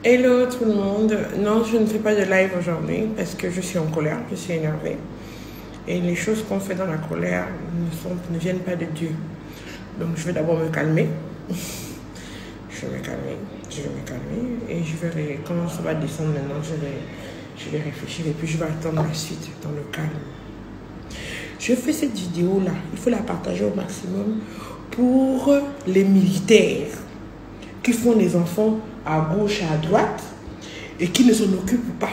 Hello tout le monde. Non, je ne fais pas de live aujourd'hui parce que je suis en colère, je suis énervée. Et les choses qu'on fait dans la colère ne viennent pas de Dieu. Donc je vais d'abord me calmer. Je vais me calmer et je verrai comment ça va descendre maintenant. Je vais réfléchir et puis je vais attendre la suite dans le calme. Je fais cette vidéo là, il faut la partager au maximum pour les militaires qui font les enfants à gauche et à droite et qui ne s'en occupent pas.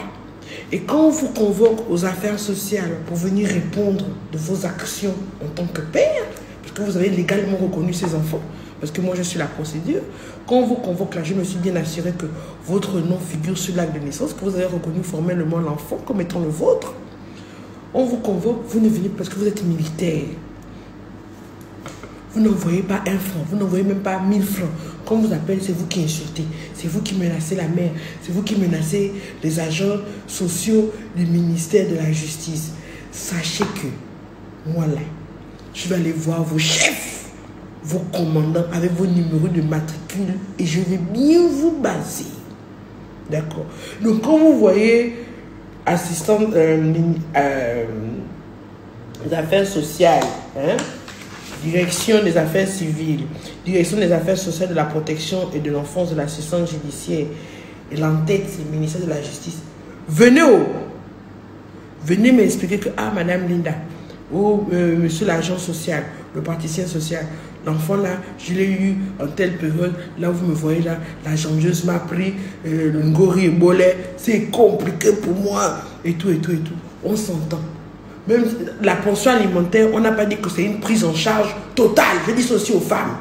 Et quand on vous convoque aux affaires sociales pour venir répondre de vos actions en tant que père, parce que vous avez légalement reconnu ces enfants, parce que moi je suis la procédure, quand on vous convoque là, je me suis bien assuré que votre nom figure sur l'acte de naissance, que vous avez reconnu formellement l'enfant comme étant le vôtre. On vous convoque, vous ne venez pas parce que vous êtes militaire. Vous n'envoyez pas un franc, vous n'envoyez même pas 1000 francs. Quand on vous appelle, c'est vous qui insultez, c'est vous qui menacez la mère, c'est vous qui menacez les agents sociaux du ministère de la Justice. Sachez que, moi là, je vais aller voir vos chefs, vos commandants avec vos numéros de matricule et je vais bien vous baser. D'accord? Donc quand vous voyez assistante des affaires sociales, hein, direction des affaires civiles, direction des affaires sociales, de la protection et de l'enfance, de l'assistance judiciaire, et l'entête, c'est le ministère de la Justice. Venez m'expliquer que, ah, Madame Linda, ou Monsieur l'agent social, le praticien social, l'enfant là, je l'ai eu en telle période, là vous me voyez là, la jambieuse m'a pris, le ngori et bolet, c'est compliqué pour moi, et tout. On s'entend. Même la pension alimentaire, on n'a pas dit que c'est une prise en charge totale. Je dis ça aussi aux femmes.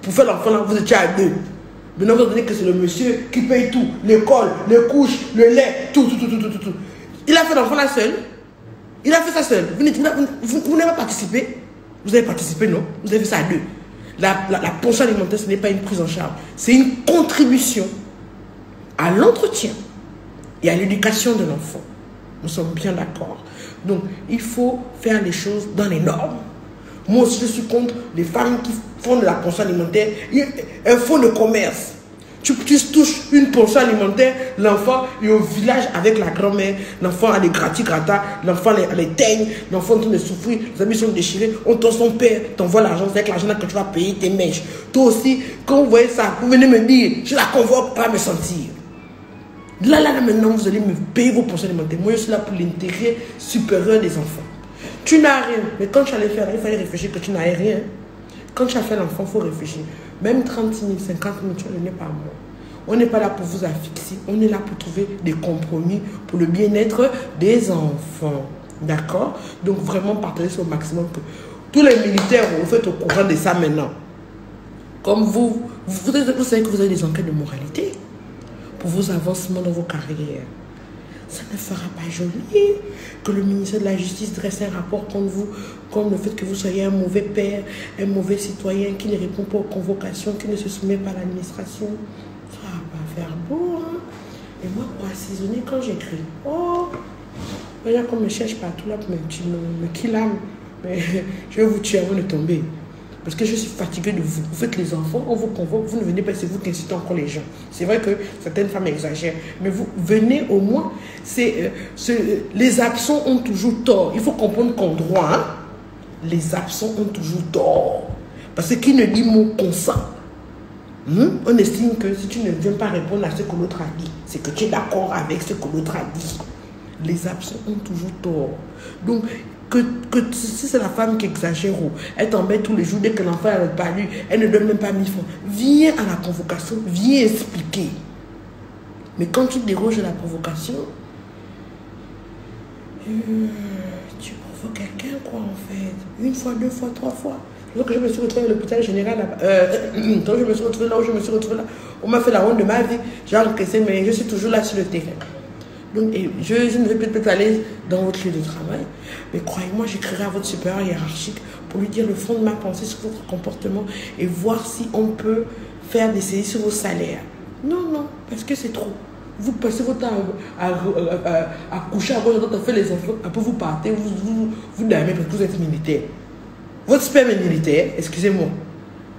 Pour faire l'enfant là, vous étiez à deux. Maintenant, vous dites que c'est le monsieur qui paye tout. L'école, les couches, le lait, tout. Il a fait l'enfant là seul. Il a fait ça seul. Vous n'avez pas participé. Vous avez participé, non? Vous avez fait ça à deux. La pension alimentaire, ce n'est pas une prise en charge. C'est une contribution à l'entretien et à l'éducation de l'enfant. Nous sommes bien d'accord. Donc, il faut faire les choses dans les normes. Moi aussi, je suis contre les femmes qui font de la pension alimentaire. Un fonds de commerce. Tu touches une pension alimentaire, l'enfant est au village avec la grand-mère, l'enfant a des gratis-gratas, l'enfant a les teignes, l'enfant est en train de souffrir, les amis sont déchirés, on t'en son père, t'envoie l'argent, c'est avec l'argent que tu vas payer tes mèches. Toi aussi, quand vous voyez ça, vous venez me dire, je la convoque pas à me sentir. Là, maintenant, vous allez me payer vos pensions alimentaires. Moi, je suis là pour l'intérêt supérieur des enfants. Tu n'as rien. Mais quand tu allais faire, il fallait réfléchir que tu n'as rien. Quand tu as fait l'enfant, il faut réfléchir. Même 30 000, 50 000, tu n'en es pas moi. On n'est pas là pour vous affixer. On est là pour trouver des compromis pour le bien-être des enfants. D'accord? Donc, vraiment, partagez ça au maximum. Que tous les militaires, vous faites au courant de ça maintenant. Comme vous savez que vous avez des enquêtes de moralité pour vos avancements dans vos carrières. Ça ne fera pas joli que le ministère de la Justice dresse un rapport contre vous, comme le fait que vous soyez un mauvais père, un mauvais citoyen qui ne répond pas aux convocations, qui ne se soumet pas à l'administration. Ça ne va pas faire beau, hein? Et moi, pour assaisonner, quand j'écris, oh, regarde qu'on me cherche partout là pour me killer, mais je vais vous tuer avant de tomber. Parce que je suis fatiguée de vous. Vous faites les enfants, on vous convoque, vous ne venez pas, c'est vous qui incitez encore les gens. C'est vrai que certaines femmes exagèrent, mais vous venez au moins. Les absents ont toujours tort. Il faut comprendre qu'en droit, hein, les absents ont toujours tort. Parce que qui ne dit mot consent, on estime que si tu ne viens pas répondre à ce que l'autre a dit, c'est que tu es d'accord avec ce que l'autre a dit. Les absents ont toujours tort. Donc, si c'est la femme qui exagère, elle t'embête tous les jours dès que l'enfant n'a pas lu, elle ne donne même pas 1000 francs. Viens à la convocation, viens expliquer. Mais quand tu déroges à la provocation, tu provoques quelqu'un, quoi, en fait. Une fois, deux fois, trois fois. Donc je me suis retrouvée à l'hôpital général, donc je me suis retrouvée là où je me suis retrouvée là. On m'a fait la honte de ma vie, j'ai encaissé, mais je suis toujours là sur le terrain. Donc, je ne vais peut-être aller dans votre lieu de travail, mais croyez-moi, j'écrirai à votre supérieur hiérarchique pour lui dire le fond de ma pensée sur votre comportement et voir si on peut faire des saisies sur vos salaires. Non, parce que c'est trop. Vous passez votre temps à coucher à votre temps, à faire les enfants, après vous partez, vous dormez parce que vous êtes militaire. Votre sperme est militaire, excusez-moi.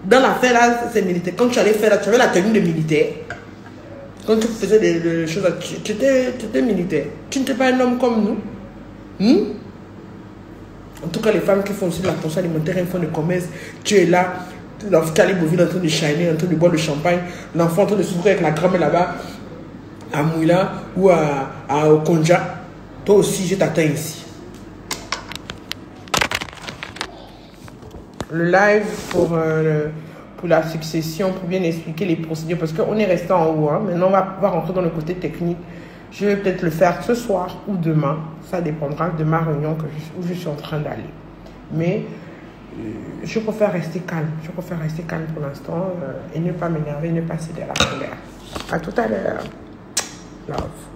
Dans l'affaire là, c'est militaire. Quand tu allais faire là, tu avais la tenue de militaire. Quand tu faisais des choses, tu étais militaire. Tu n'étais pas un homme comme nous. En tout cas, les femmes qui font aussi de la pension alimentaire, elles font des commerces. Tu es là, l'enfant Caliboville en train de shiner, en train de boire le champagne, l'enfant en train de s'ouvrir avec la grand-mère là-bas, à Mouila ou à Okonja. Toi aussi, je t'attends ici. Le live pour la succession, pour bien expliquer les procédures, parce qu'on est resté en haut. Hein. Maintenant, on va rentrer dans le côté technique. Je vais peut-être le faire ce soir ou demain. Ça dépendra de ma réunion où je suis en train d'aller. Mais je préfère rester calme. Je préfère rester calme pour l'instant et ne pas m'énerver, ne pas céder à la colère. À tout à l'heure. Love.